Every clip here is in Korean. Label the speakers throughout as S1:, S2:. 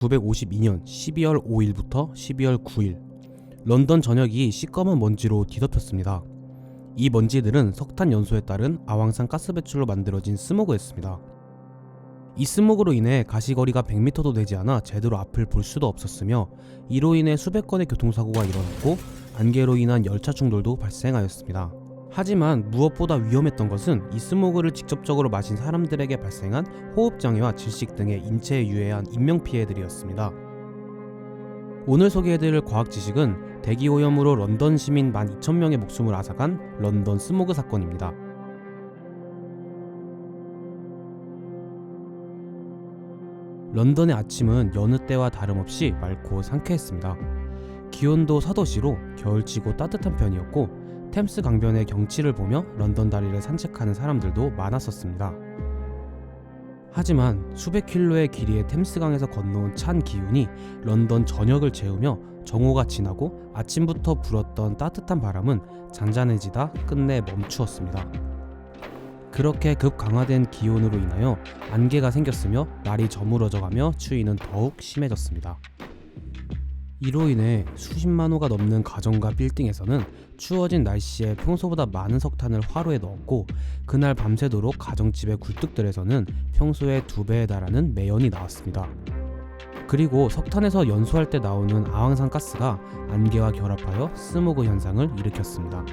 S1: 1952년 12월 5일부터 12월 9일 런던 전역이 시꺼먼 먼지로 뒤덮였습니다. 이 먼지들은 석탄 연소에 따른 아황산 가스 배출로 만들어진 스모그였습니다. 이 스모그로 인해 가시거리가 100m도 되지 않아 제대로 앞을 볼 수도 없었으며 이로 인해 수백 건의 교통사고가 일어났고 안개로 인한 열차 충돌도 발생하였습니다. 하지만 무엇보다 위험했던 것은 이 스모그를 직접적으로 마신 사람들에게 발생한 호흡장애와 질식 등의 인체에 유해한 인명피해들이었습니다. 오늘 소개해드릴 과학 지식은 대기오염으로 런던 시민 12,000명의 목숨을 앗아간 런던 스모그 사건입니다. 런던의 아침은 여느 때와 다름없이 맑고 상쾌했습니다. 기온도 4도씨로 겨울치고 따뜻한 편이었고 템스 강변의 경치를 보며 런던 다리를 산책하는 사람들도 많았었습니다. 하지만 수백 킬로의 길이의 템스강에서 건너온 찬 기운이 런던 전역을 재우며 정오가 지나고 아침부터 불었던 따뜻한 바람은 잔잔해지다 끝내 멈추었습니다. 그렇게 급강화된 기온으로 인하여 안개가 생겼으며 날이 저물어져가며 추위는 더욱 심해졌습니다. 이로 인해 수십만 호가 넘는 가정과 빌딩에서는 추워진 날씨에 평소보다 많은 석탄을 화로에 넣었고 그날 밤새도록 가정집의 굴뚝들에서는 평소의 2배에 달하는 매연이 나왔습니다. 그리고 석탄에서 연소할 때 나오는 아황산 가스가 안개와 결합하여 스모그 현상을 일으켰습니다.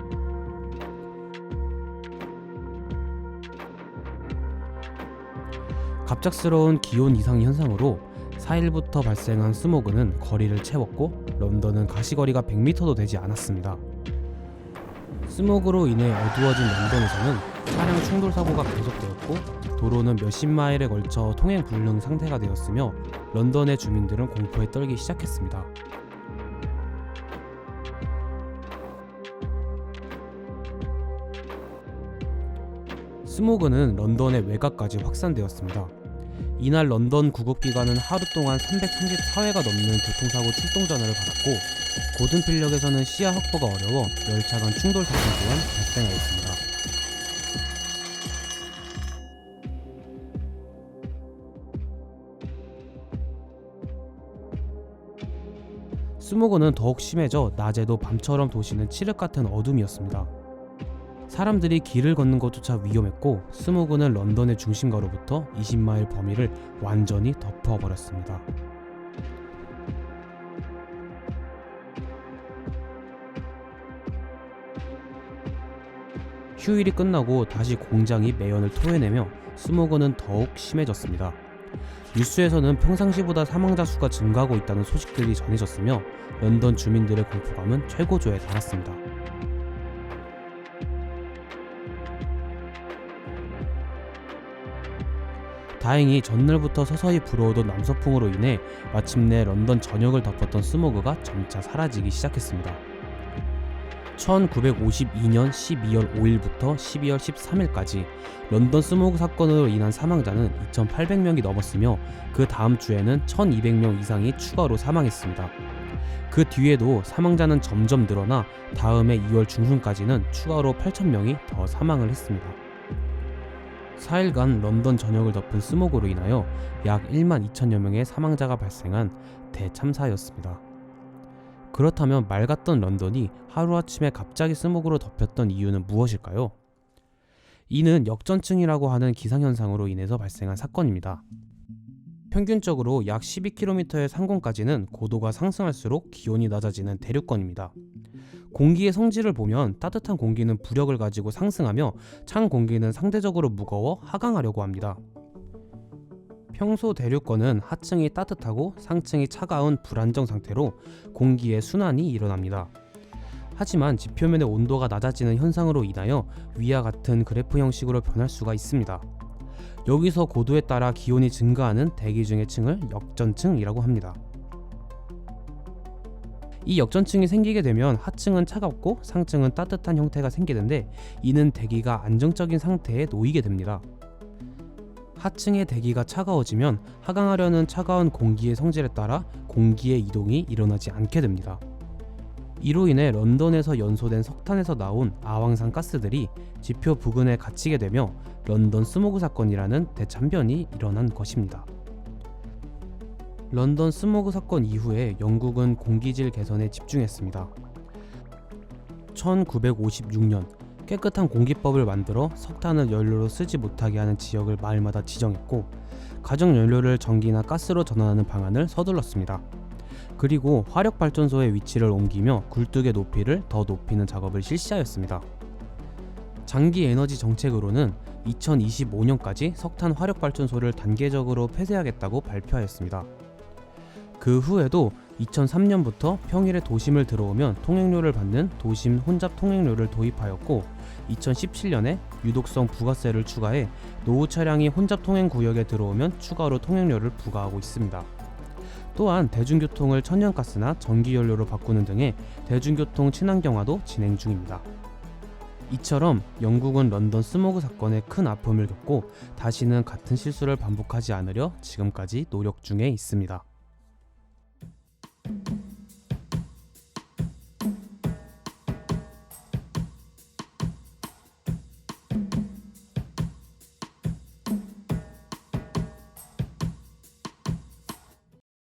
S1: 갑작스러운 기온 이상 현상으로 4일부터 발생한 스모그는 거리를 채웠고 런던은 가시거리가 100m도 되지 않았습니다. 스모그로 인해 어두워진 런던에서는 차량 충돌 사고가 계속되었고 도로는 몇십 마일에 걸쳐 통행 불능 상태가 되었으며 런던의 주민들은 공포에 떨기 시작했습니다. 스모그는 런던의 외곽까지 확산되었습니다. 이날 런던 구급기관은 하루 동안 334회가 넘는 교통사고 출동 전화를 받았고 고든 필력에서는 시야 확보가 어려워 열차 간 충돌 사고 또한 발생하였습니다. 스모그는 더욱 심해져 낮에도 밤처럼 도시는 칠흑 같은 어둠이었습니다. 사람들이 길을 걷는 것조차 위험했고 스모그는 런던의 중심가로부터 20마일 범위를 완전히 덮어버렸습니다. 휴일이 끝나고 다시 공장이 매연을 토해내며 스모그는 더욱 심해졌습니다. 뉴스에서는 평상시보다 사망자 수가 증가하고 있다는 소식들이 전해졌으며 런던 주민들의 공포감은 최고조에 달았습니다. 다행히 전날부터 서서히 불어오던 남서풍으로 인해 마침내 런던 전역을 덮었던 스모그가 점차 사라지기 시작했습니다. 1952년 12월 5일부터 12월 13일까지 런던 스모그 사건으로 인한 사망자는 2,800명이 넘었으며 그 다음 주에는 1,200명 이상이 추가로 사망했습니다. 그 뒤에도 사망자는 점점 늘어나 다음해 2월 중순까지는 추가로 8,000명이 더 사망을 했습니다. 4일간 런던 전역을 덮은 스모그로 인하여 약 12,000여 명의 사망자가 발생한 대참사였습니다. 그렇다면 맑았던 런던이 하루아침에 갑자기 스모그로 덮였던 이유는 무엇일까요? 이는 역전층이라고 하는 기상현상으로 인해서 발생한 사건입니다. 평균적으로 약 12km의 상공까지는 고도가 상승할수록 기온이 낮아지는 대륙권입니다. 공기의 성질을 보면 따뜻한 공기는 부력을 가지고 상승하며 찬 공기는 상대적으로 무거워 하강하려고 합니다. 평소 대륙권은 하층이 따뜻하고 상층이 차가운 불안정 상태로 공기의 순환이 일어납니다. 하지만 지표면의 온도가 낮아지는 현상으로 인하여 위와 같은 그래프 형식으로 변할 수가 있습니다. 여기서 고도에 따라 기온이 증가하는 대기 중의 층을 역전층이라고 합니다. 이 역전층이 생기게 되면 하층은 차갑고 상층은 따뜻한 형태가 생기는데 이는 대기가 안정적인 상태에 놓이게 됩니다. 하층의 대기가 차가워지면 하강하려는 차가운 공기의 성질에 따라 공기의 이동이 일어나지 않게 됩니다. 이로 인해 런던에서 연소된 석탄에서 나온 아황산 가스들이 지표 부근에 갇히게 되며 런던 스모그 사건이라는 대참변이 일어난 것입니다. 런던 스모그 사건 이후에 영국은 공기질 개선에 집중했습니다. 1956년 깨끗한 공기법을 만들어 석탄을 연료로 쓰지 못하게 하는 지역을 마을마다 지정했고, 가정연료를 전기나 가스로 전환하는 방안을 서둘렀습니다. 그리고 화력발전소의 위치를 옮기며 굴뚝의 높이를 더 높이는 작업을 실시하였습니다. 장기 에너지 정책으로는 2025년까지 석탄 화력발전소를 단계적으로 폐쇄하겠다고 발표하였습니다. 그 후에도 2003년부터 평일에 도심을 들어오면 통행료를 받는 도심 혼잡 통행료를 도입하였고, 2017년에 유독성 부가세를 추가해 노후 차량이 혼잡 통행 구역에 들어오면 추가로 통행료를 부과하고 있습니다. 또한 대중교통을 천연가스나 전기연료로 바꾸는 등의 대중교통 친환경화도 진행 중입니다. 이처럼 영국은 런던 스모그 사건에 큰 아픔을 겪고 다시는 같은 실수를 반복하지 않으려 지금까지 노력 중에 있습니다.